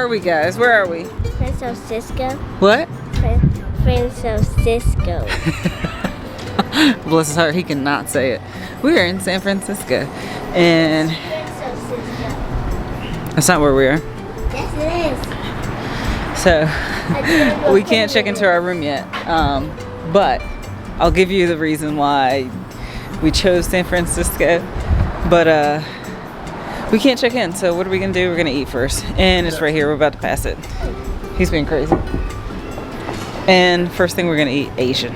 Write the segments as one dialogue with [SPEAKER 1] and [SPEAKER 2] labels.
[SPEAKER 1] are we, guys? Where are we?
[SPEAKER 2] San Francisco.
[SPEAKER 1] What?
[SPEAKER 2] San Francisco.
[SPEAKER 1] Bless his heart, he cannot say it. We are in San Francisco, and that's not where we are.
[SPEAKER 2] Yes, it is.
[SPEAKER 1] So we can't check into our room yet, but I'll give you the reason why we chose San Francisco. But we can't check in, so what are we gonna do? We're gonna eat first, and it's right here. We're about to pass it. He's being crazy. And first thing we're gonna eat, Asian.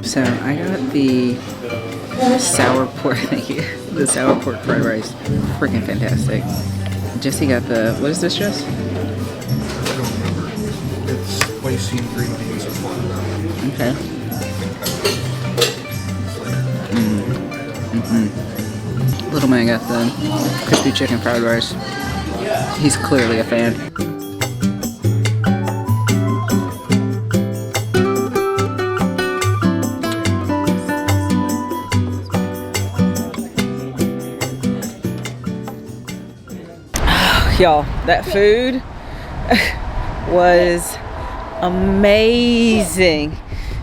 [SPEAKER 1] So I got the sour pork, the sour pork fried rice, freaking fantastic. Jesse got the, what is this, Jess?
[SPEAKER 3] I don't remember. It's spicy green beans and pork.
[SPEAKER 1] Okay. Little man got the crispy chicken fried rice. He's clearly a fan. Y'all, that food was amazing.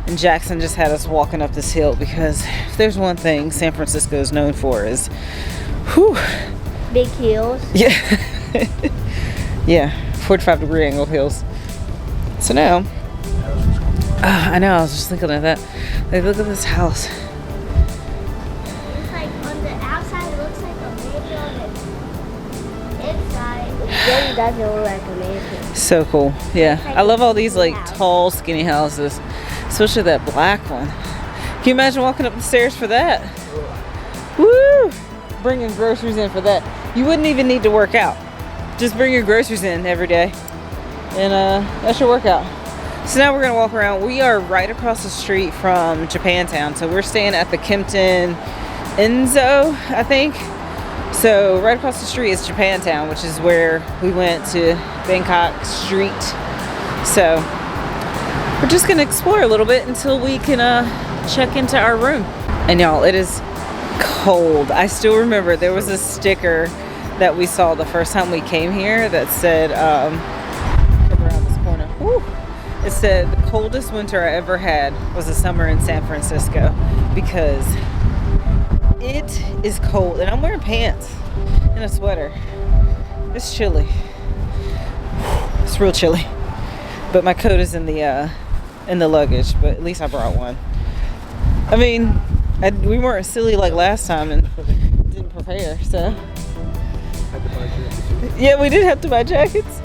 [SPEAKER 1] And Jackson just had us walking up this hill because if there's one thing San Francisco is known for is, whew.
[SPEAKER 2] Big hills.
[SPEAKER 1] Yeah. Yeah, 45-degree angle hills. So now, I know, I was just thinking of that. Like, look at this house.
[SPEAKER 2] It's like on the outside it looks like a mansion, on the inside it really doesn't look like a mansion.
[SPEAKER 1] So cool. Yeah, I love all these like tall, skinny houses, especially that black one. Can you imagine walking up the stairs for that? Woo! Bringing groceries in for that. You wouldn't even need to work out. Just bring your groceries in every day, and that's your workout. So now we're gonna walk around. We are right across the street from Japantown, so we're staying at the Kimpton Enzo, I think. So right across the street is Japantown, which is where we went to Bangkok Street. So we're just gonna explore a little bit until we can check into our room. And y'all, it is cold. I still remember there was a sticker that we saw the first time we came here that said, come around this corner. Woo. It said the coldest winter I ever had was a summer in San Francisco, because it is cold and I'm wearing pants and a sweater. It's chilly. It's real chilly. But my coat is in the luggage, but at least I brought one. I mean, we weren't silly like last time and didn't prepare, so. Yeah, we did have to buy jackets.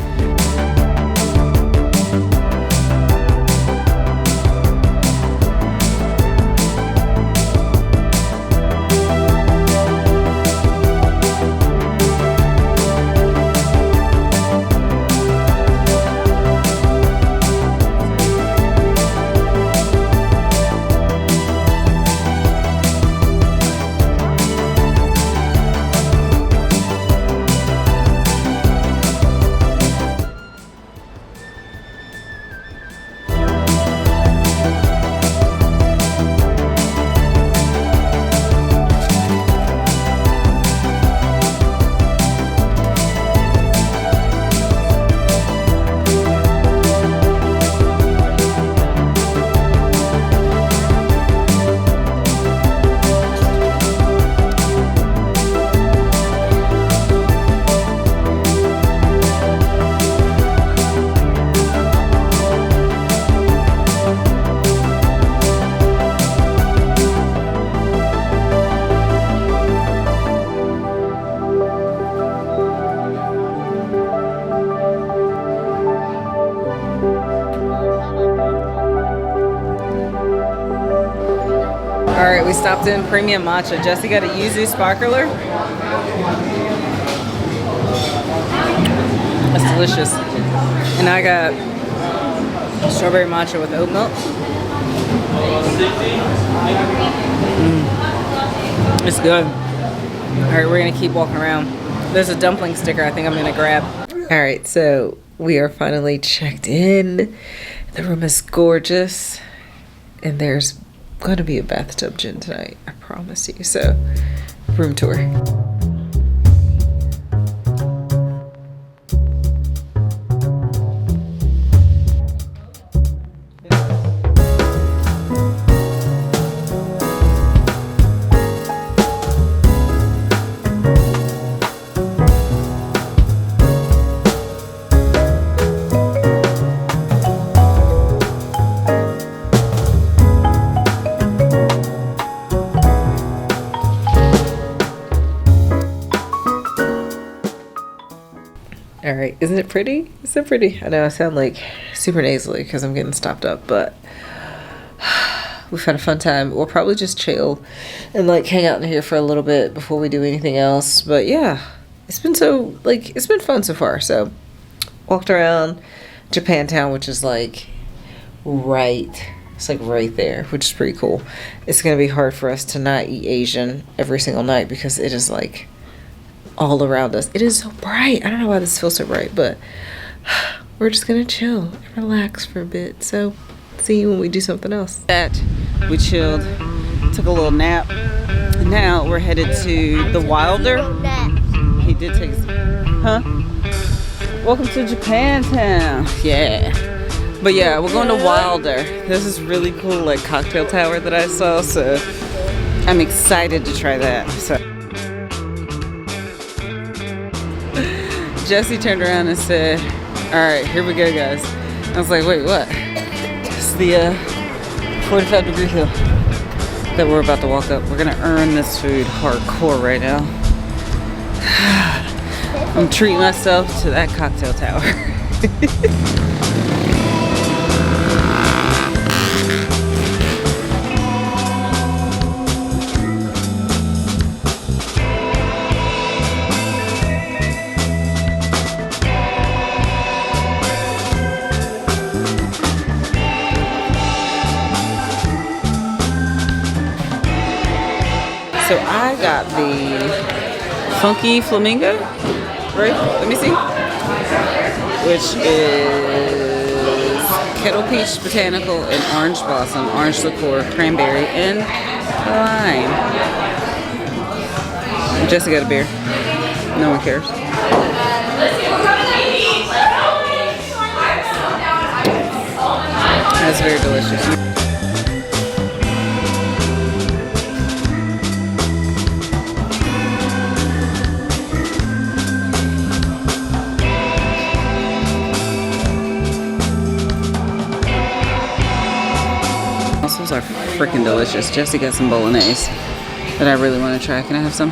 [SPEAKER 1] stopped in premium matcha. Jesse got a yuzu sparkler. That's delicious. And I got strawberry matcha with oat milk. It's good. All right, we're gonna keep walking around. There's a dumpling sticker I think I'm gonna grab. All right, so we are finally checked in. The room is gorgeous. And there's gonna be a bathtub gin tonight, I promise you. So, room tour. All right, isn't it pretty? It's so pretty. I know I sound like super nasally because I'm getting stopped up, but we've had a fun time. We'll probably just chill and like hang out in here for a little bit before we do anything else. But yeah, it's been it's been fun so far. So walked around Japantown, which is like it's like right there, which is pretty cool. It's gonna be hard for us to not eat Asian every single night because it is like all around us. It is so bright. I don't know why this feels so bright, but we're just gonna chill and relax for a bit. So see you when we do something else. We chilled, took a little nap. Now we're headed to the Wilder. He did take Welcome to Japantown. Yeah. But yeah, we're going to Wilder. This is really cool like cocktail tower that I saw, so I'm excited to try that. So Jesse turned around and said, all right, here we go, guys. I was like, wait, what? It's the 45-degree hill that we're about to walk up. We're gonna earn this food hardcore right now. I'm treating myself to that cocktail tower. So I got the Funky Flamingo, right? Let me see. Which is Kettle Peach Botanical and Orange Blossom, Orange Liqueur, Cranberry, and Lime. Jesse got a beer. No one cares. That's very delicious. Those are freaking delicious. Jesse got some bolognese that I really want to try. Can I have some?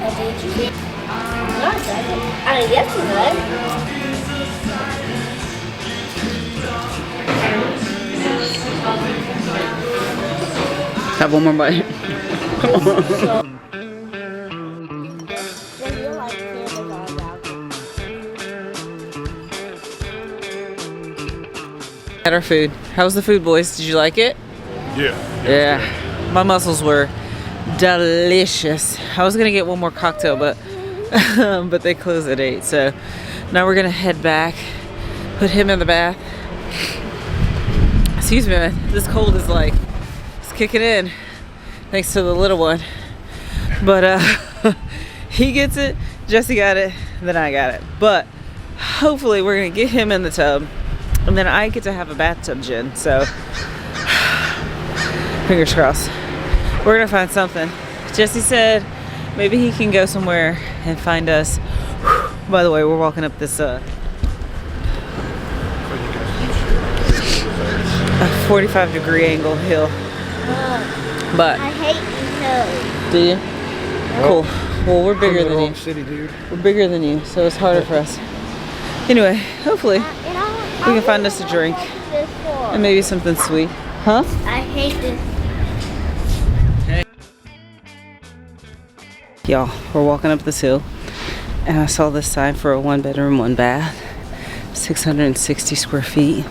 [SPEAKER 1] Have one more bite. Come on. Had our food. How was the food, boys? Did you like it? Yeah. My mussels were delicious. I was gonna get one more cocktail, but but they close at 8. So now we're gonna head back, put him in the bath. Excuse me, man. This cold is like it's kicking in, thanks to the little one. But he gets it. Jesse got it. Then I got it. But hopefully we're gonna get him in the tub, and then I get to have a bathtub gin. So. Fingers crossed. We're gonna find something. Jesse said maybe he can go somewhere and find us. By the way, we're walking up this a 45-degree angle hill. But
[SPEAKER 2] I hate hills.
[SPEAKER 1] do you? Cool. Well, we're bigger than you.
[SPEAKER 3] City, dude.
[SPEAKER 1] We're bigger than you, so it's harder for us. Anyway, hopefully we can find us a drink and maybe something sweet. Huh?
[SPEAKER 2] I hate this.
[SPEAKER 1] Y'all, we're walking up this hill and I saw this sign for a 1-bedroom, 1-bath, 660 square feet,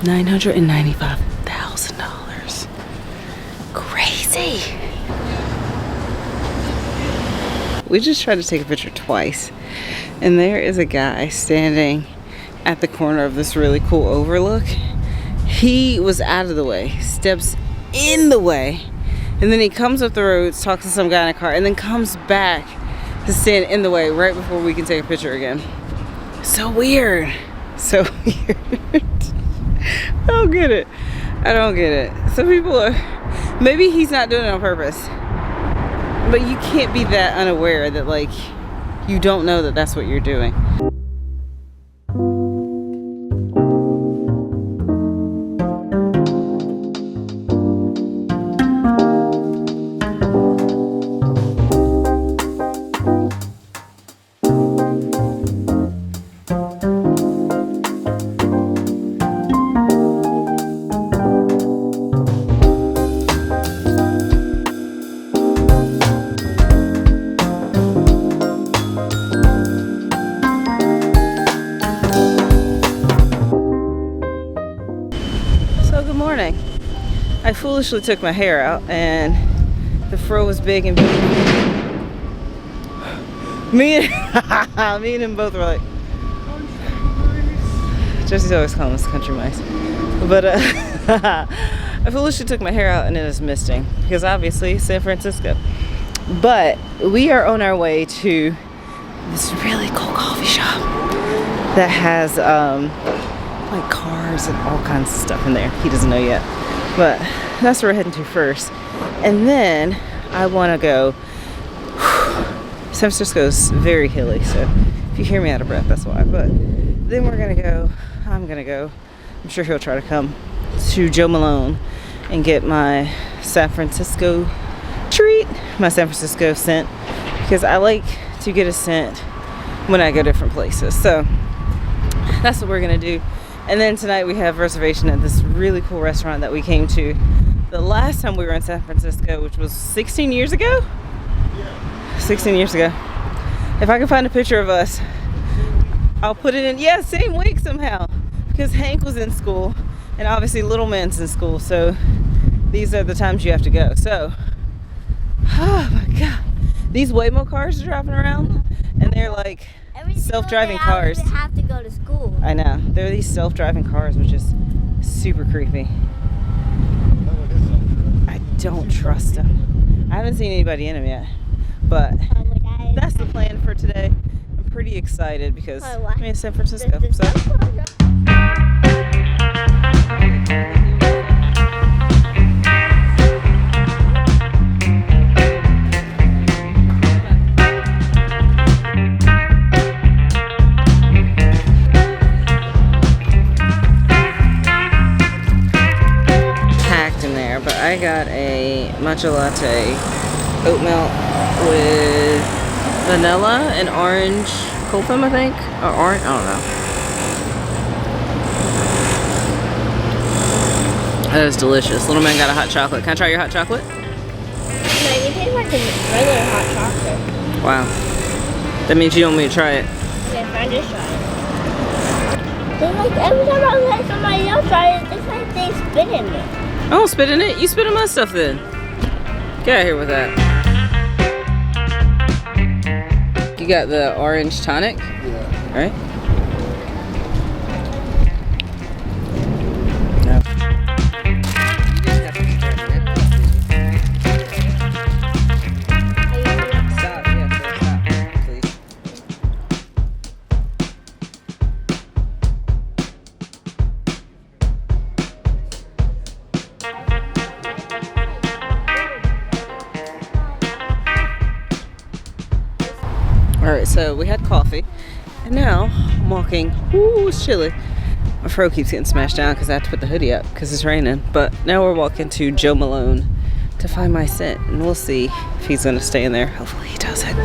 [SPEAKER 1] $995,000. Crazy. We just tried to take a picture twice, and there is a guy standing at the corner of this really cool overlook. He was out of the way, steps in the way, and then he comes up the road, talks to some guy in a car, and then comes back to stand in the way right before we can take a picture again. So weird. So weird. I don't get it. I don't get it. Some people are, maybe he's not doing it on purpose, but you can't be that unaware that like you don't know that that's what you're doing. I foolishly took my hair out and the fro was big and me and him both were like, Jesse's always calling us country mice, but I foolishly took my hair out and it is misting because obviously San Francisco. But we are on our way to this really cool coffee shop that has like cars and all kinds of stuff in there. He doesn't know yet. But that's where we're heading to first. And then I want to go. San Francisco's very hilly, so if you hear me out of breath, that's why. But then we're going to go. I'm going to go. I'm sure he'll try to come to Joe Malone and get my San Francisco treat, my San Francisco scent, because I like to get a scent when I go different places. So that's what we're going to do. And then tonight we have reservation at this really cool restaurant that we came to the last time we were in San Francisco, which was 16 years ago? Yeah. 16 years ago. If I can find a picture of us, I'll put it in. Yeah, same week somehow. Because Hank was in school and obviously little man's in school. So these are the times you have to go. So, oh my God. These Waymo cars are driving around and they're like self-driving cars.
[SPEAKER 2] I have to go to school.
[SPEAKER 1] I know. There are these self-driving cars, which is super creepy. I don't trust them. I haven't seen anybody in them yet, but that's the plan for today. I'm pretty excited because I'm in San Francisco. So. I got a matcha latte, oat milk with vanilla and orange cold foam, I think, or orange, I don't know. That is delicious. Little man got a hot chocolate. Can I try your hot chocolate?
[SPEAKER 2] No, you taste like a regular hot chocolate.
[SPEAKER 1] Wow. That means you don't want me to try it.
[SPEAKER 2] Yes, I just try it. Then like every time I let somebody else try it, it's like they spit in it.
[SPEAKER 1] I don't spit in it. You spit in my stuff then. Get out of here with that. You got the orange tonic? Yeah. Right? No. Stop. Yeah, stop, please. Alright, so we had coffee, and now I'm walking. Ooh, it's chilly. My fro keeps getting smashed down because I have to put the hoodie up because it's raining. But now we're walking to Joe Malone to find my scent, and we'll see if he's going to stay in there. Hopefully he does it.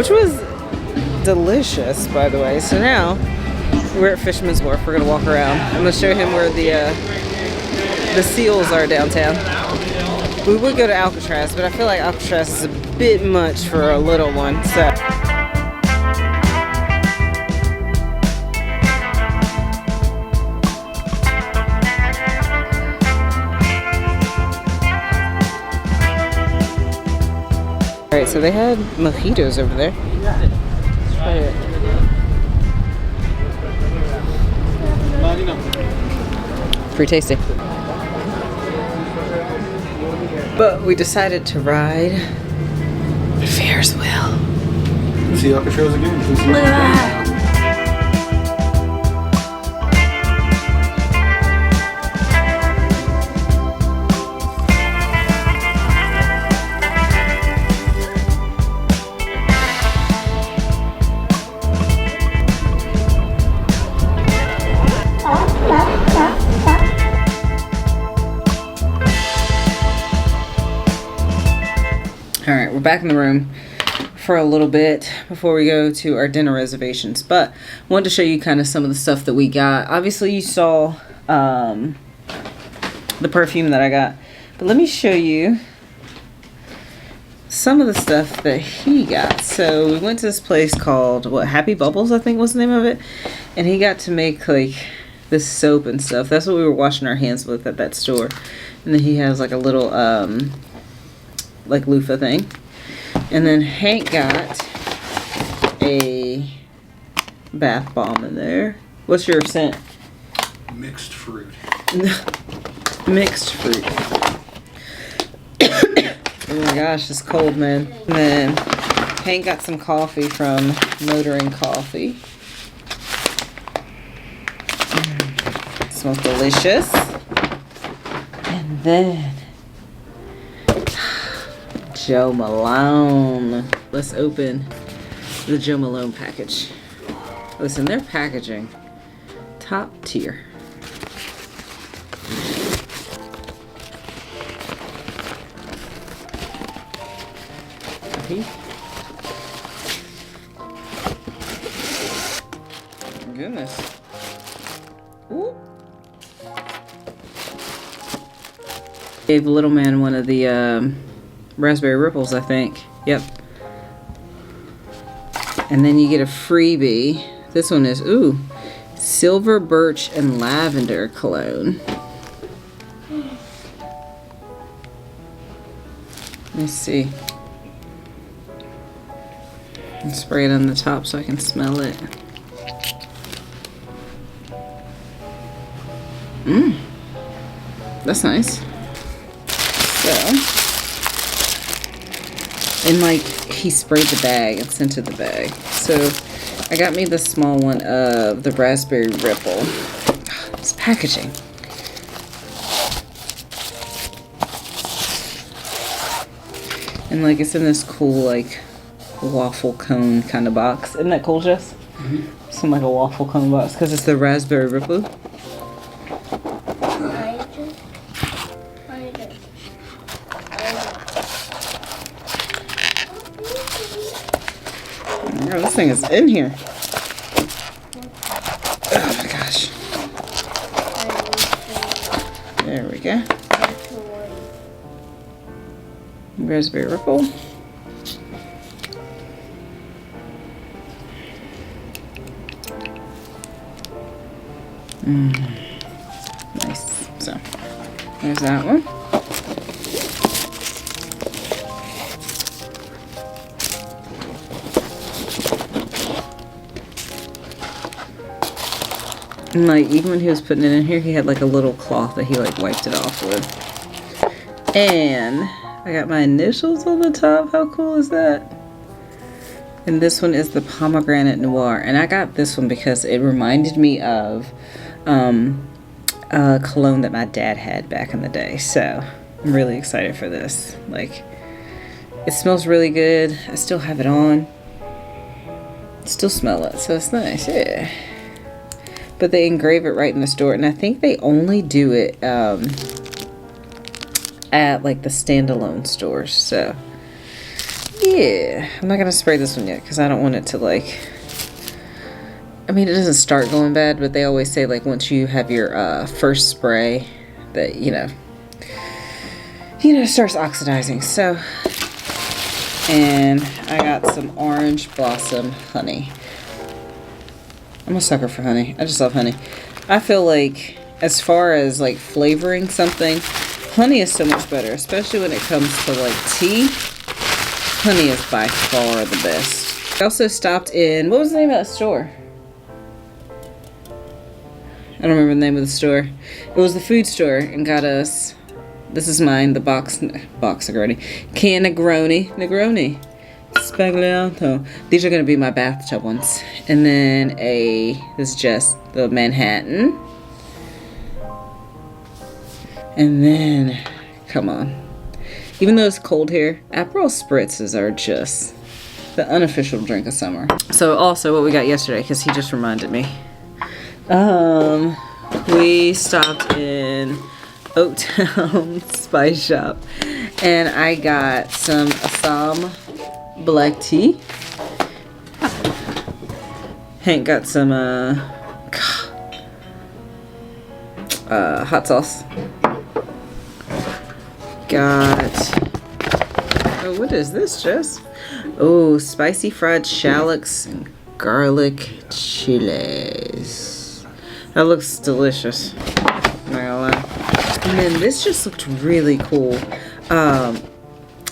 [SPEAKER 1] which was delicious, by the way. So now we're at Fisherman's Wharf. We're gonna walk around. I'm gonna show him where the seals are downtown. We would go to Alcatraz, but I feel like Alcatraz is a bit much for a little one. So. Alright, so they had mojitos over there. Let's try it. Pretty tasty. But we decided to ride Ferris wheel.
[SPEAKER 3] See Alcatraz again?
[SPEAKER 1] Look at that! Alright, we're back in the room for a little bit before we go to our dinner reservations. But I wanted to show you kind of some of the stuff that we got. Obviously, you saw the perfume that I got. But let me show you some of the stuff that he got. So we went to this place called, what, Happy Bubbles, I think was the name of it. And he got to make, like, this soap and stuff. That's what we were washing our hands with at that store. And then he has, like, a little, like loofah thing. And then Hank got a bath bomb in there. What's your scent?
[SPEAKER 3] Mixed fruit.
[SPEAKER 1] Mixed fruit. Oh my gosh, it's cold, man. And then Hank got some coffee from Motoring Coffee. It smells delicious. And then Joe Malone. Let's open the Joe Malone package. Listen, their packaging, top tier. Goodness. Ooh. Gave little man one of the raspberry ripples, I think. Yep. And then you get a freebie. This one is, ooh, silver birch and lavender cologne. Let's see. I'll spray it on the top so I can smell it. Mmm. That's nice. So. And like, he sprayed the bag and scented the bag. So I got me the small one of the raspberry ripple. It's packaging. And like, it's in this cool like waffle cone kind of box. Isn't that cool, Jess? Mm-hmm. It's in like a waffle cone box because it's the raspberry ripple. Oh, this thing is in here. Oh my gosh. There we go. Raspberry ripple. Nice. So, there's that one. And like, even when he was putting it in here, he had like a little cloth that he like wiped it off with. And I got my initials on the top. How cool is that? And this one is the Pomegranate Noir. And I got this one because it reminded me of a cologne that my dad had back in the day. So I'm really excited for this. Like, it smells really good. I still have it on. Still smell it, so it's nice. Yeah. But they engrave it right in the store, and I think they only do it at like the standalone stores. So Yeah, I'm not gonna spray this one yet because I don't want it to like, I mean, it doesn't start going bad, but they always say like once you have your first spray that, you know, it starts oxidizing. So, and I got some orange blossom honey. I'm a sucker for honey. I just love honey. I feel like as far as like flavoring something, honey is so much better, especially when it comes to like tea. Honey is by far the best. I also stopped in, what was the name of that store? I don't remember the name of the store. It was the food store and got us, this is mine, the box Negroni. Can Negroni. Spagliato. These are going to be my bathtub ones. And then this is just the Manhattan. And then, come on. Even though it's cold here, Aperol Spritzes are just the unofficial drink of summer. So also what we got yesterday, because he just reminded me. We stopped in Oaktown Spice Shop. And I got some Assam black tea. Hank got some hot sauce. Got, oh, what is this, Jess? Oh, spicy fried shallots and garlic chiles. That looks delicious. Not gonna lie. And then this just looked really cool.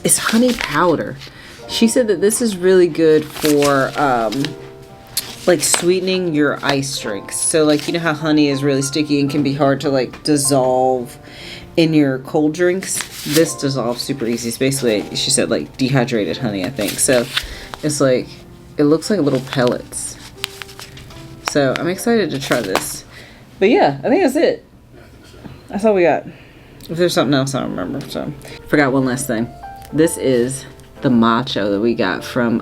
[SPEAKER 1] It's honey powder. She said that this is really good for like sweetening your ice drinks. So like, you know how honey is really sticky and can be hard to like dissolve in your cold drinks? This dissolves super easy. It's basically, she said, like dehydrated honey, I think. So it's like, it looks like little pellets. So I'm excited to try this. But yeah, I think that's it. That's all we got. If there's something else, I don't remember. So forgot one last thing. This is the matcha that we got from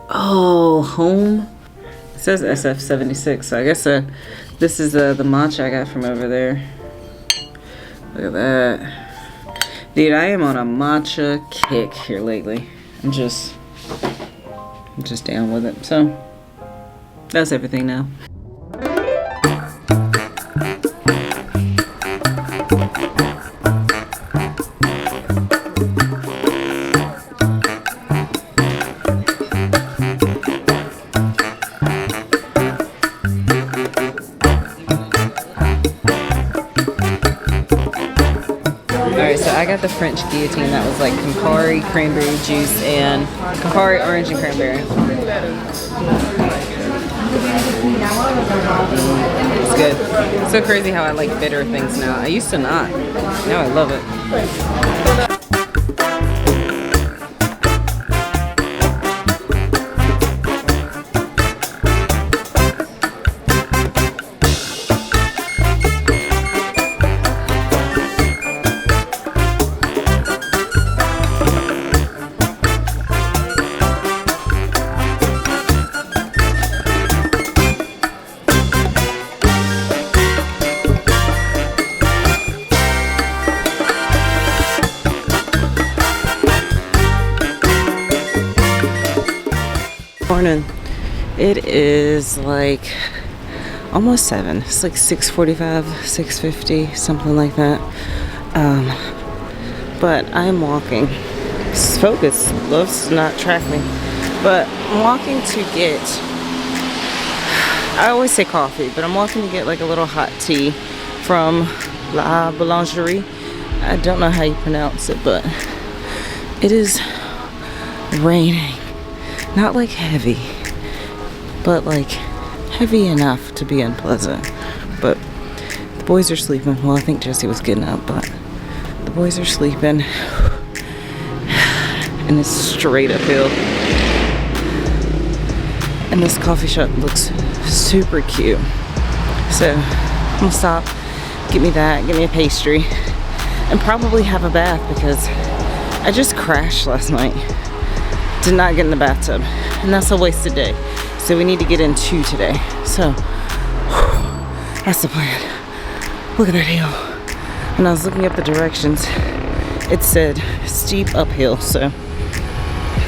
[SPEAKER 1] home. It says SF76, so I guess this is the matcha I got from over there. Look at that. Dude, I am on a matcha kick here lately. I'm just down with it. So that's everything now. I got the French guillotine that was like Campari, cranberry juice, and Campari, orange, and cranberry. It's good. It's so crazy how I like bitter things now. I used to not. Now I love it. Morning. It is like almost 7. It's like 6:45, 6:50, something like that. But I'm walking. Focus loves to not track me, but I'm walking to get, I always say coffee, but I'm walking to get like a little hot tea from La Boulangerie. I don't know how you pronounce it, but it is raining. Not like heavy, but like heavy enough to be unpleasant. But the boys are sleeping. Well, I think Jesse was getting up, but the boys are sleeping. And it's straight uphill. And this coffee shop looks super cute. So I'm gonna stop, get me that, get me a pastry, and probably have a bath because I just crashed last night. Did not get in the bathtub, and that's a wasted day. So we need to get in 2 today. So that's the plan. Look at that hill. And I was looking up the directions. it said steep uphill, so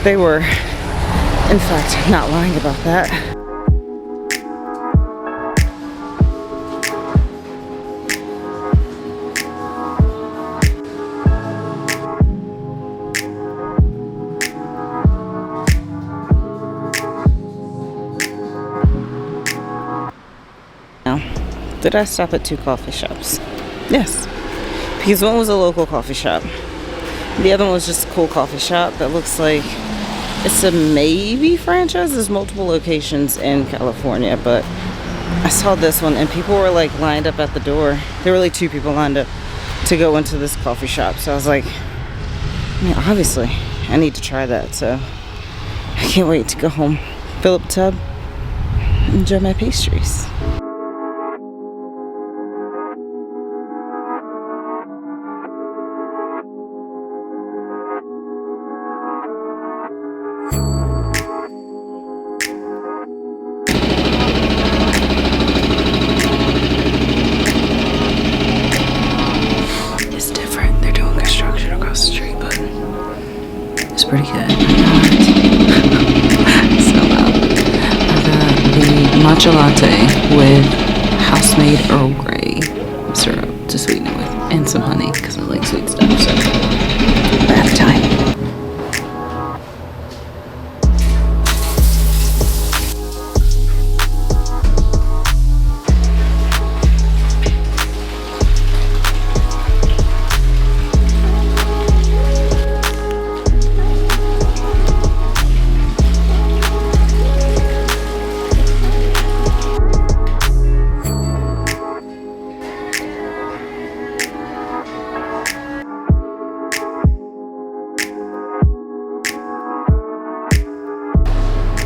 [SPEAKER 1] they were in fact not lying about that. Did I stop at 2 coffee shops? Yes, because one was a local coffee shop. The other one was just a cool coffee shop that looks like it's a maybe franchise. There's multiple locations in California, but I saw this one and people were like lined up at the door. There were like 2 people lined up to go into this coffee shop. So I was like, yeah, obviously I need to try that. So I can't wait to go home, fill up a tub, enjoy my pastries. Pretty good. So loud. I got the matcha latte with house-made Earl Grey syrup to sweeten it with, and some honey because I like sweet stuff. So bath time.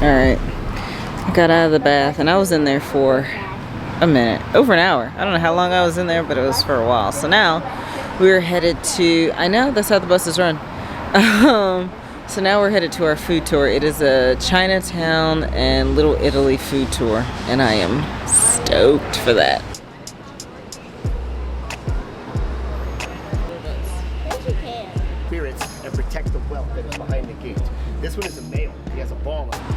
[SPEAKER 1] Alright, I got out of the bath and I was in there for a minute, over an hour. I don't know how long I was in there, but it was for a while. So now we're headed to, I know that's how the buses run. So now we're headed to our food tour. It is a Chinatown and Little Italy food tour, and I am stoked for that.
[SPEAKER 4] Spirits and protect the wealth that is behind the gate. This one is a male. He has a ball on him.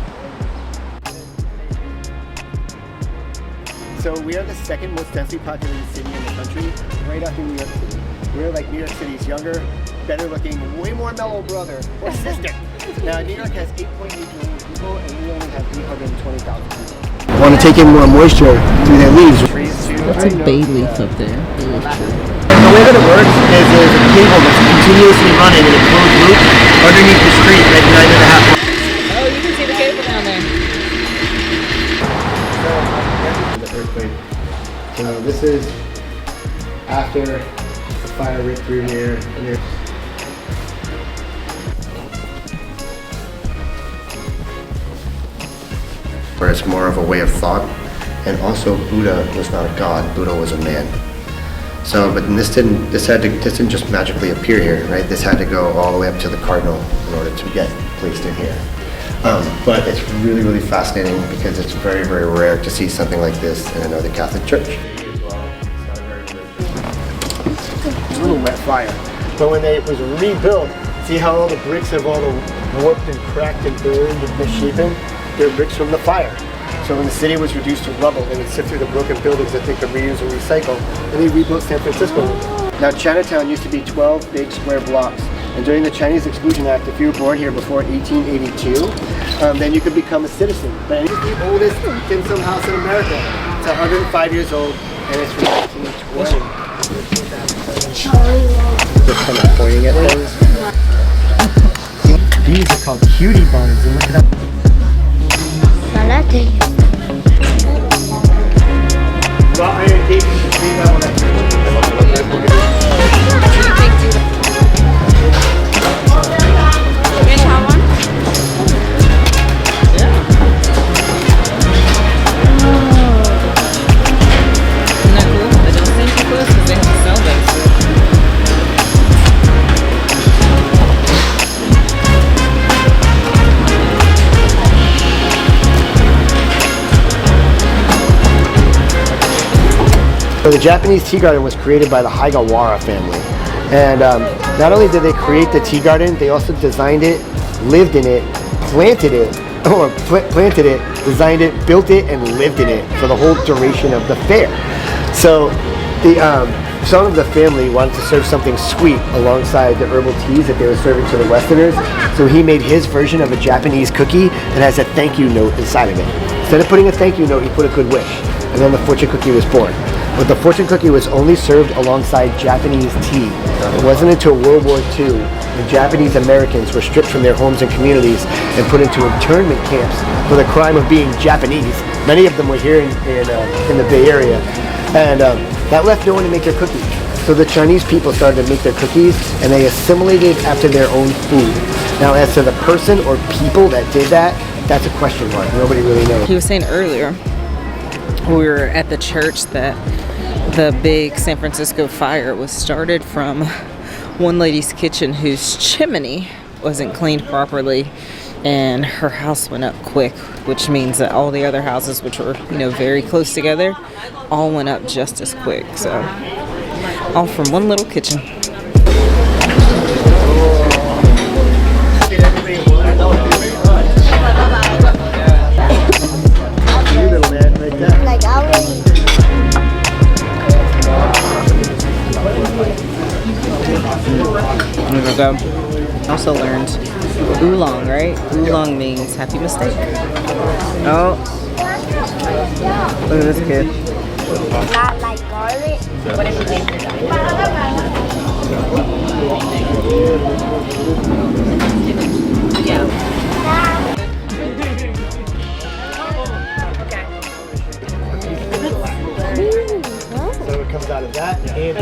[SPEAKER 4] So we are the second most densely populated city in the country, right after New York City. We're like New York City's younger, better looking, way more mellow brother or sister. Now New York has 8.8 million people and we only have 820,000 people. Want to take in more moisture through their leaves.
[SPEAKER 1] That's a bay leaf up there.
[SPEAKER 4] The way that it works is there's a cable that's continuously running in a closed loop underneath the street at 9.5.
[SPEAKER 1] Oh, you can see the cable down there.
[SPEAKER 4] The earthquake. So this is after the fire ripped through here, and there's where it's more of a way of thought, and also Buddha was not a god, Buddha was a man. So, but this didn't just magically appear here, right? This had to go all the way up to the cardinal in order to get placed in here. But it's really, really fascinating because it's very, very rare to see something like this in another Catholic church. It's a little wet fire. But when it was rebuilt, see how all the bricks have all warped and cracked and burned and misshapen? They're bricks from the fire. So when the city was reduced to rubble, they would sift through the broken buildings that they could reuse and recycle, and they rebuilt San Francisco. Now Chinatown used to be 12 big square blocks, and during the Chinese Exclusion Act, if you were born here before 1882, then you could become a citizen. But it's the oldest dim sum house in America. It's 105 years old, and it's from 1920. Just kind of pointing at things. These are called cutie buns, and look at that. So the Japanese tea garden was created by the Haigawara family. And Not only did they create the tea garden, they also designed it, lived in it, planted it, designed it, built it, and lived in it for the whole duration of the fair. So the some of the family wanted to serve something sweet alongside the herbal teas that they were serving to the Westerners. So he made his version of a Japanese cookie that has a thank you note inside of it. Instead of putting a thank you note, he put a good wish. And then the fortune cookie was born. But the fortune cookie was only served alongside Japanese tea. It wasn't until World War II when Japanese Americans were stripped from their homes and communities and put into internment camps for the crime of being Japanese. Many of them were here in the Bay Area. And that left no one to make their cookies. So the Chinese people started to make their cookies, and they assimilated after their own food. Now, as to the person or people that did that, that's a question mark. Nobody really knows.
[SPEAKER 1] He was saying earlier, we were at the church, that the big San Francisco fire was started from one lady's kitchen whose chimney wasn't cleaned properly, and her house went up quick, which means that all the other houses, which were, very close together, all went up just as quick. So all from one little kitchen.
[SPEAKER 2] Like already.
[SPEAKER 1] I'm gonna go. Also learned oolong, right? Oolong means happy mistake. Oh, look at this kid.
[SPEAKER 2] Not like garlic. What if you make it?
[SPEAKER 4] So it comes out of that and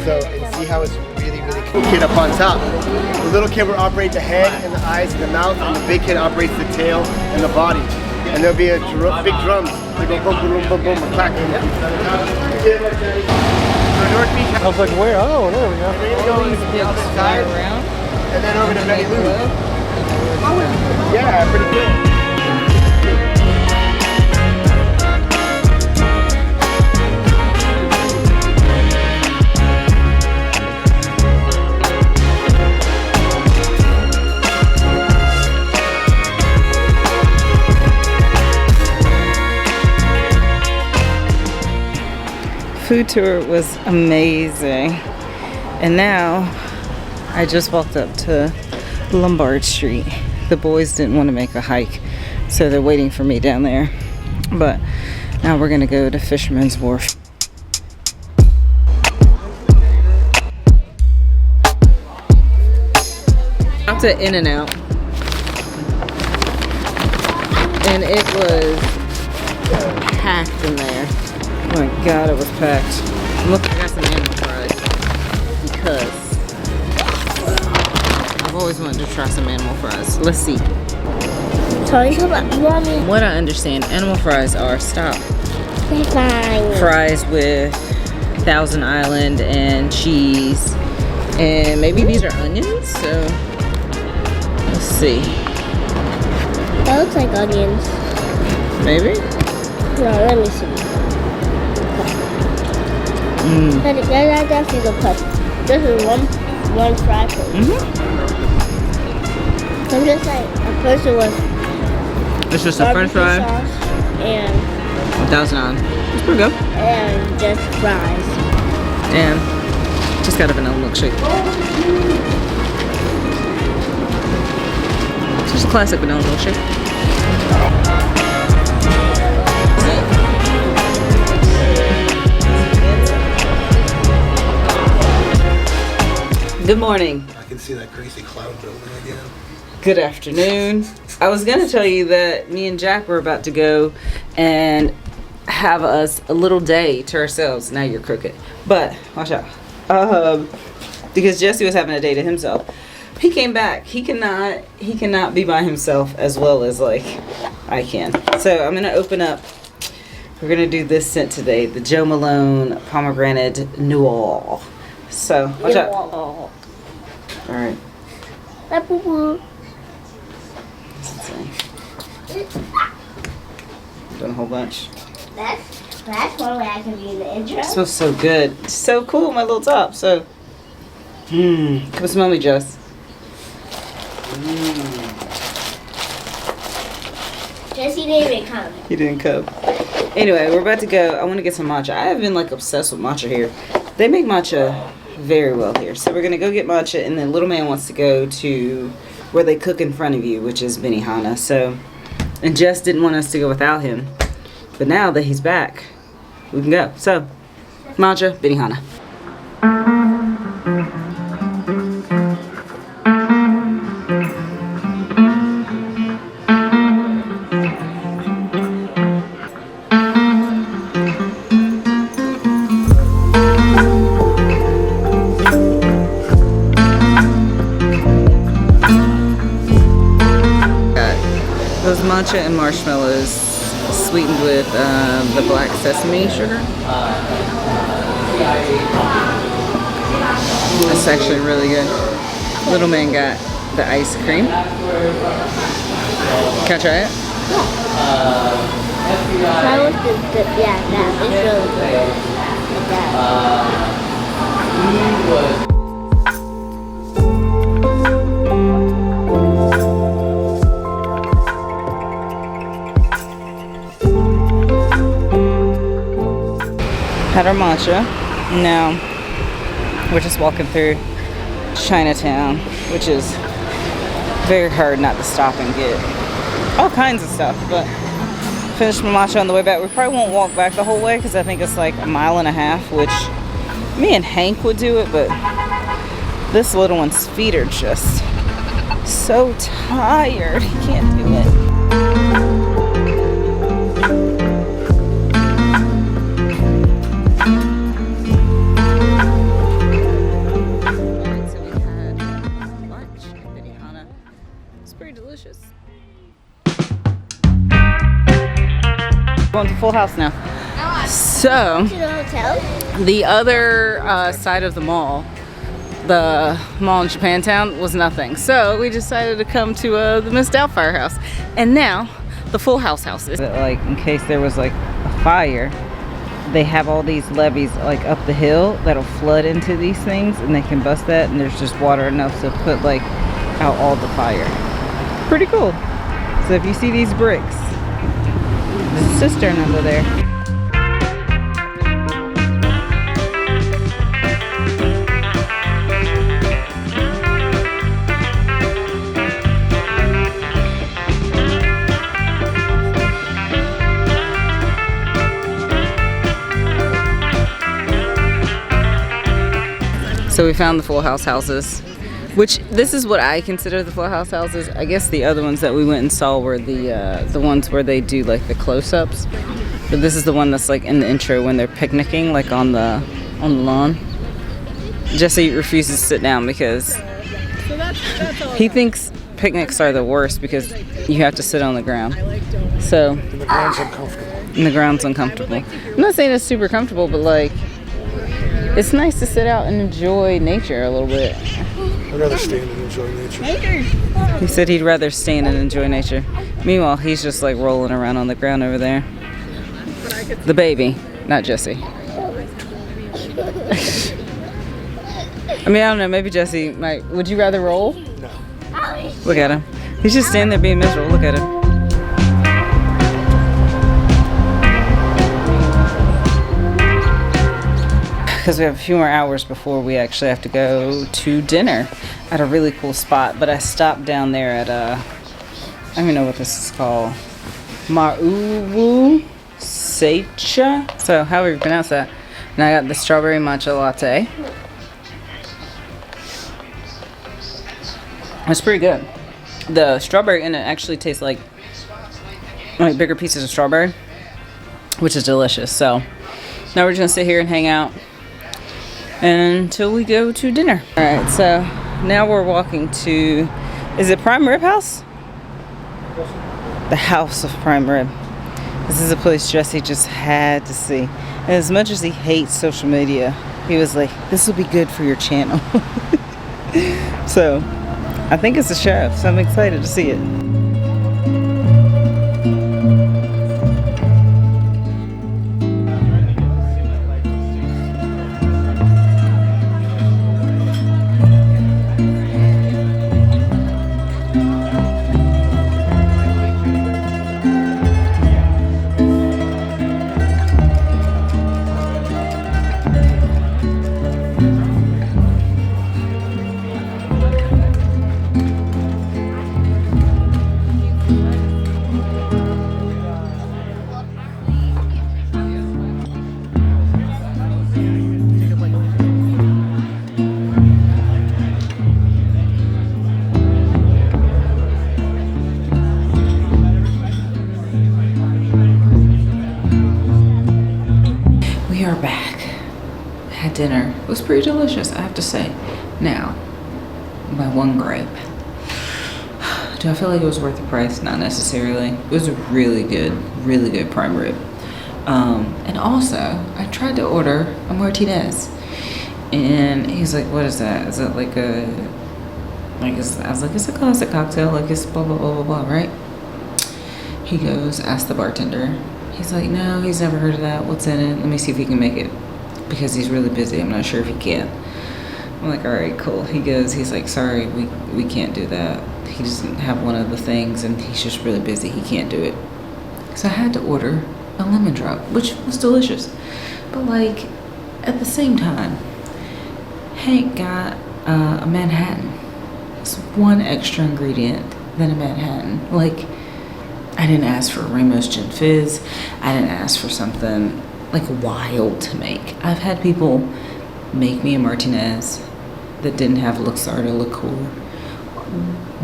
[SPEAKER 4] so and see how it's really cool. Kid up on top. The little kid will operate the head and the eyes and the mouth, and the big kid operates the tail and the body. And there'll be a big drums. They go boom, boom, boom, boom, boom, clack.
[SPEAKER 3] I was like, where? Oh, there we go.
[SPEAKER 4] And then over to Betty Lou. Yeah, pretty cool.
[SPEAKER 1] Food tour was amazing. And now I just walked up to Lombard Street. The boys didn't want to make a hike, so they're waiting for me down there. But now we're gonna go to Fisherman's Wharf. Out to In-N-Out, and it was packed in there. Oh my god, it was packed. Look, I got some animal fries because I've always wanted to try some animal fries. Let's see.
[SPEAKER 2] Sorry, mommy.
[SPEAKER 1] What I understand, animal fries are
[SPEAKER 2] They're fine.
[SPEAKER 1] fries with Thousand Island and cheese, and maybe these are onions. So let's see.
[SPEAKER 2] That looks like onions.
[SPEAKER 1] Maybe.
[SPEAKER 2] No, let me see. That's definitely the puff. This is one fry for me. I'm just like, at first it was
[SPEAKER 1] It's just a French
[SPEAKER 2] barbecue
[SPEAKER 1] fry,
[SPEAKER 2] sauce and
[SPEAKER 1] Thousand Island. It's pretty good.
[SPEAKER 2] and just fries.
[SPEAKER 1] And just got a vanilla milkshake. It's just a classic vanilla milkshake. Good morning.
[SPEAKER 3] I can see that crazy cloud building again.
[SPEAKER 1] Good afternoon. I was going to tell you that me and Jack were about to go and have us a little day to ourselves. Now you're crooked. But, watch out. Because Jesse was having a day to himself. He came back. He cannot be by himself as well as like I can. So I'm going to open up. We're going to do this scent today. The Joe Malone Pomegranate Noir. So, watch out. All right. Doing a whole bunch.
[SPEAKER 2] That's one way I can be in the intro.
[SPEAKER 1] It smells so good. So cool, my little top. So Give us mommy, Jess.
[SPEAKER 2] Jesse didn't even come.
[SPEAKER 1] He didn't come. Anyway, we're about to go. I want to get some matcha. I have been like obsessed with matcha here. They make matcha very well here. So we're going to go get matcha, and then little man wants to go to where they cook in front of you, which is Benihana. So, and Jess didn't want us to go without him. But now that he's back, we can go. So, matcha, Benihana. Those matcha and marshmallows sweetened with the black sesame sugar. It's actually really good. Little man got the ice cream. Can I try it?
[SPEAKER 2] Try with yeah, that. It's really good. Like that.
[SPEAKER 1] Had our matcha. Now we're just walking through Chinatown, which is very hard not to stop and get all kinds of stuff. But finished my matcha on the way back. We probably won't walk back the whole way because I think it's like a mile and a half, which me and Hank would do it, but this little one's feet are just so tired. He can't do it. Going to Full House now. So,
[SPEAKER 2] To the hotel?
[SPEAKER 1] the other side of the mall in Japantown was nothing. So we decided to come to the Miss Doubtfire house. And now, the Full House houses. Like, in case there was like a fire, they have all these levees like up the hill that'll flood into these things, and they can bust that, and there's just water enough to put like out all the fire. Pretty cool. So if you see these bricks, there's a cistern under there. So we found the Full House houses, which this is what I consider the Full House houses. I guess the other ones that we went and saw were the ones where they do like the close-ups. But this is the one that's like in the intro when they're picnicking, like on the lawn. Jesse refuses to sit down because he thinks picnics are the worst because you have to sit on the ground. So
[SPEAKER 3] And the ground's uncomfortable.
[SPEAKER 1] and the ground's uncomfortable. I'm not saying it's super comfortable, but like it's nice to sit out and enjoy nature a little bit.
[SPEAKER 3] I'd rather stand and enjoy nature.
[SPEAKER 1] He said he'd rather stand and enjoy nature. Meanwhile, he's just like rolling around on the ground over there. The baby, not Jesse. I mean, I don't know, maybe Jesse might. Would you rather roll?
[SPEAKER 3] No.
[SPEAKER 1] Look at him. He's just standing there being miserable. Look at him. Because we have a few more hours before we actually have to go to dinner at a really cool spot. But I stopped down there at I don't even know what this is called. Mauwu Seicha. So however you pronounce that. And I got the strawberry matcha latte. It's pretty good. The strawberry in it actually tastes like bigger pieces of strawberry, which is delicious. So now we're just gonna sit here and hang out until we go to dinner. All right, so now we're walking to, is it Prime Rib House? The House of Prime Rib. This is a place Jesse just had to see. And as much as he hates social media, he was like, this will be good for your channel. So I think it's a show, so I'm excited to see it. we're back. Had dinner. It was pretty delicious, I have to say. Now, my one gripe. Do I feel like it was worth the price? Not necessarily. It was a really good prime rib. And also, I tried to order a Martinez. And he's like, what is that? Is it like a, I was like, it's a classic cocktail. Like, it's blah, blah, blah, blah, blah, right? He goes, ask the bartender. He's like, no, he's never heard of that. What's in it? Let me see if he can make it. Because he's really busy. I'm not sure if he can. I'm like, all right, cool. He's like, sorry, we can't do that. He doesn't have one of the things, and he's just really busy. He can't do it. So I had to order a lemon drop, which was delicious. But like, at the same time, Hank got a Manhattan. It's one extra ingredient than a Manhattan. Like, I didn't ask for a Ramos Gin Fizz. I didn't ask for something like wild to make. I've had people make me a Martinez that didn't have Luxardo liqueur.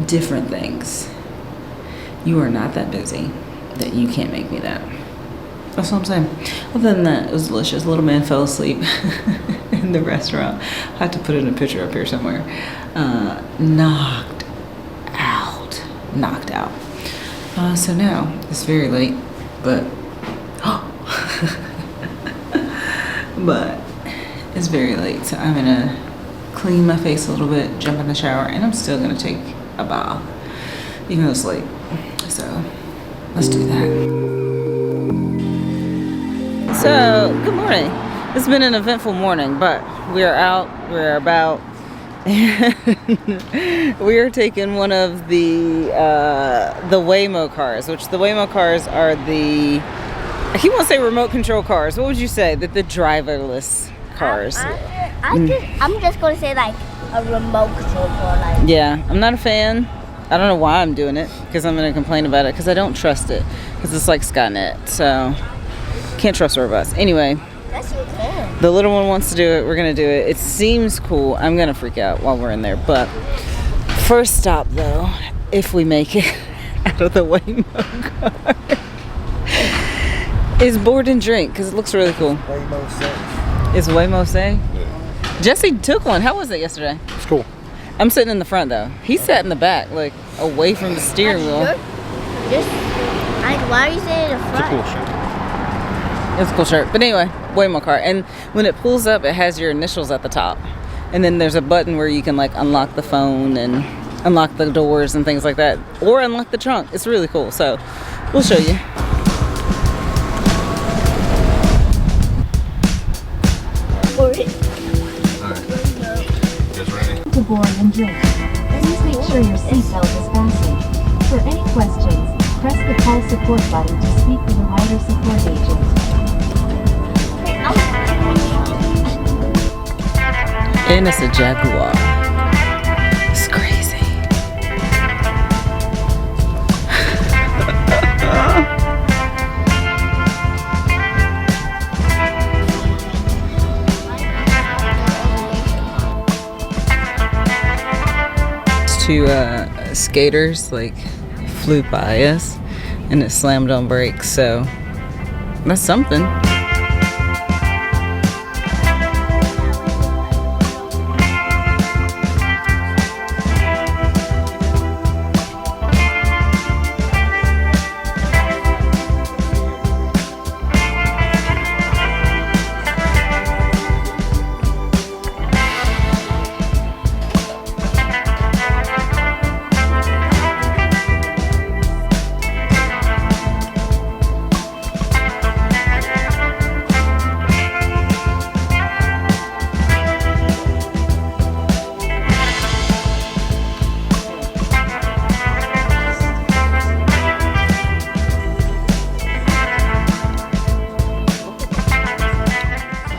[SPEAKER 1] Different things. You are not that busy that you can't make me that. That's what I'm saying. Other than that, it was delicious. Little man fell asleep in the restaurant. I have to put in a picture up here somewhere. Knocked out. So now it's very late, but it's very late. So I'm gonna clean my face a little bit, jump in the shower, and I'm still gonna take a bath, even though it's late. So let's do that. So good morning. It's been an eventful morning, but we are out. We're about. We are taking one of the Waymo cars, which the Waymo cars are the, I keep wanting to say remote control cars. What would you say? The driverless cars.
[SPEAKER 2] I'm just going to say like a remote control car. Like.
[SPEAKER 1] Yeah, I'm not a fan. I don't know why I'm doing it, because I'm going to complain about it, because I don't trust it, because it's like Skynet, so can't trust robots. Anyway.
[SPEAKER 2] Yes, you can.
[SPEAKER 1] The little one wants to do it. We're going to do it. It seems cool. I'm going to freak out while we're in there. But first stop, though, if we make it out of the Waymo car, is board and drink, because it looks really cool.
[SPEAKER 3] Waymo say.
[SPEAKER 1] Is Waymo say?
[SPEAKER 3] Yeah.
[SPEAKER 1] Jesse took one. How was it yesterday?
[SPEAKER 3] It's cool.
[SPEAKER 1] I'm sitting in the front, though. He sat in the back, like, away from the steering wheel.
[SPEAKER 2] Why are you sitting in the
[SPEAKER 3] It's a
[SPEAKER 2] front?
[SPEAKER 3] cool shirt.
[SPEAKER 1] It's a cool shirt. But anyway, Waymo car. And when it pulls up, it has your initials at the top. And then there's a button where you can like unlock the phone and unlock the doors and things like that. Or unlock the trunk. It's really cool. So we'll show you.
[SPEAKER 3] Alright. You guys ready?
[SPEAKER 5] To board and drink. Please make sure your seatbelt is fastened. For any questions, press the call support button to speak with a rider support agent.
[SPEAKER 1] And it's a Jaguar. It's crazy. Two skaters like flew by us and it slammed on brakes, so that's something.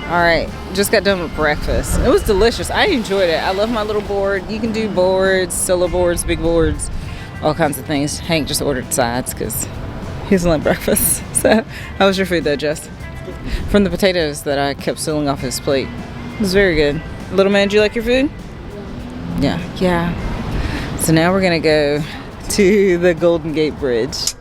[SPEAKER 1] All right, just got done with breakfast. It was delicious. I enjoyed it. I love my little board. You can do boards, solo boards, big boards, all kinds of things. Hank just ordered sides because he doesn't like breakfast. So, how was your food though, Jess? From the potatoes that I kept stealing off his plate. It was very good. Little man, did you like your food? Yeah. So now we're gonna go to the Golden Gate Bridge.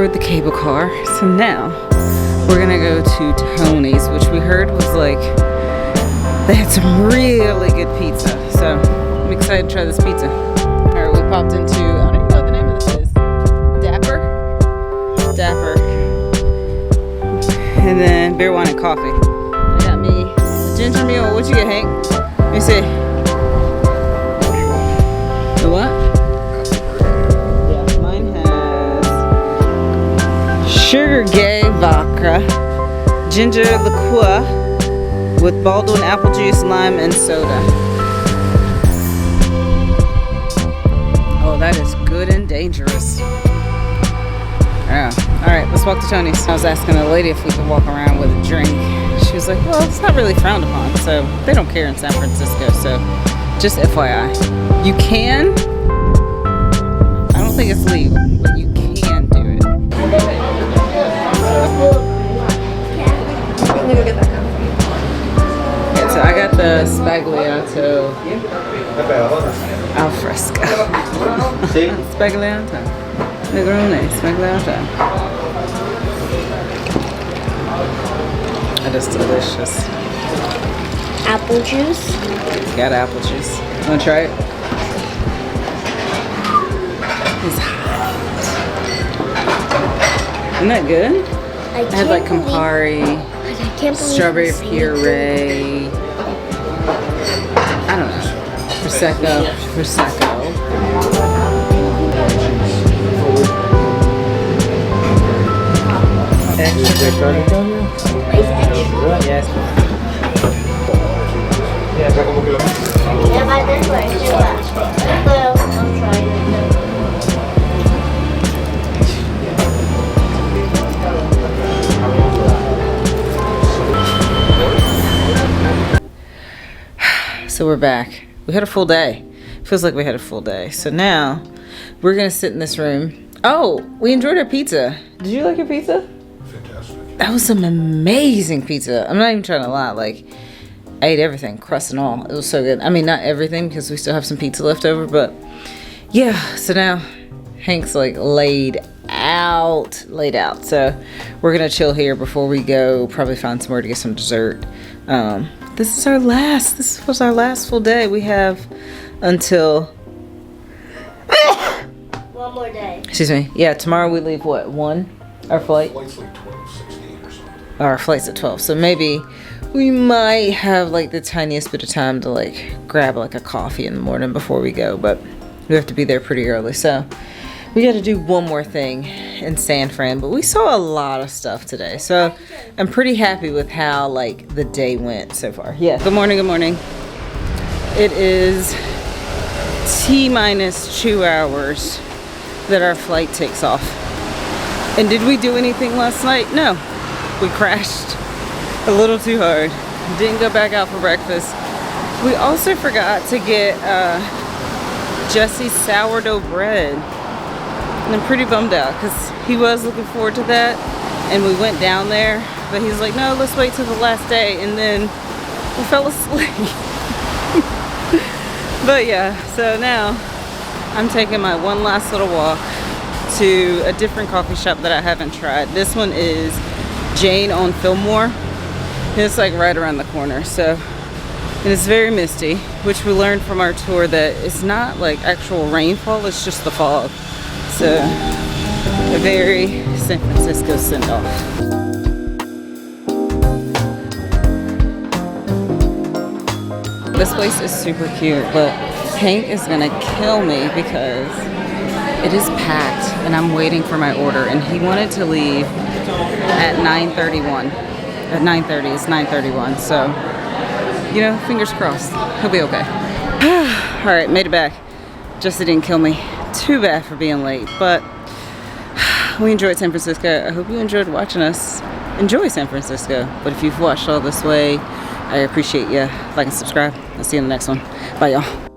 [SPEAKER 1] rode the cable car. So now we're gonna go to Tony's, which we heard was like, they had some really good pizza. So I'm excited to try this pizza. All right, we popped into, I don't even know what the name of this is. Dapper. And then beer, wine, and coffee. I got me a ginger mule. What'd you get, Hank? Let me see. The what? Yeah, mine has sugar gay vodka, ginger liqueur with Baldwin apple juice, lime, and soda. Oh, that is good and dangerous. Yeah. All right, let's walk to Tony's. I was asking a lady if we could walk around with a drink. She was like, well, it's not really frowned upon, so they don't care in San Francisco, so just FYI. You can, I don't think it's legal, but you can do it. Okay, so I got the spagliato al fresco. Spagliato. Negroni, spagliato. That is delicious.
[SPEAKER 2] Apple juice.
[SPEAKER 1] Got apple juice. Wanna try it? It's hot. Isn't that good?
[SPEAKER 2] I
[SPEAKER 1] It had like Campari, strawberry puree. I don't know. Prosecco. Extra. Yes.
[SPEAKER 2] Yeah, by this way. I'm trying
[SPEAKER 1] So we're back. We had a full day. Feels like we had a full day. So now we're gonna sit in this room. Oh, we enjoyed our pizza. Did you like your pizza?
[SPEAKER 3] Fantastic.
[SPEAKER 1] That was some amazing pizza. I'm not even trying to lie. Like, I ate everything, crust and all. It was so good. I mean, not everything because we still have some pizza left over, but yeah. So now Hank's like laid out. So we're gonna chill here before we go. Probably find somewhere to get some dessert. This was our last full day. We have until
[SPEAKER 2] one more day.
[SPEAKER 1] excuse me. Yeah, tomorrow we leave what, 1? Our flight?
[SPEAKER 3] Flight's like 12:16 or something.
[SPEAKER 1] Our flight's at 12. So maybe we might have like the tiniest bit of time to like grab like a coffee in the morning before we go, but we have to be there pretty early. So we got to do one more thing in San Fran, but we saw a lot of stuff today. So I'm pretty happy with how like the day went so far. Yeah. Good morning. It is T-minus 2 hours that our flight takes off. And did we do anything last night? No. We crashed a little too hard. Didn't go back out for breakfast. We also forgot to get Jesse's sourdough bread. And I'm pretty bummed out because he was looking forward to that. And we went down there, but he's like, no, let's wait till the last day. And then we fell asleep. But yeah, so now I'm taking my one last little walk to a different coffee shop that I haven't tried. This one is Jane on Fillmore. And it's like right around the corner. So, and it's very misty, which we learned from our tour that it's not like actual rainfall, it's just the fog. So, a very San Francisco send-off. This place is super cute, but Hank is gonna kill me because it is packed and I'm waiting for my order, and he wanted to leave at 9:31. At 9:30, it's 9:31, so, you know, fingers crossed. He'll be okay. All right, made it back. Jesse didn't kill me. Too bad for being late, but we enjoyed San Francisco. I hope you enjoyed watching us enjoy San Francisco. But if you've watched all this way, I appreciate you. Like and subscribe. I'll see you in the next one. Bye, y'all.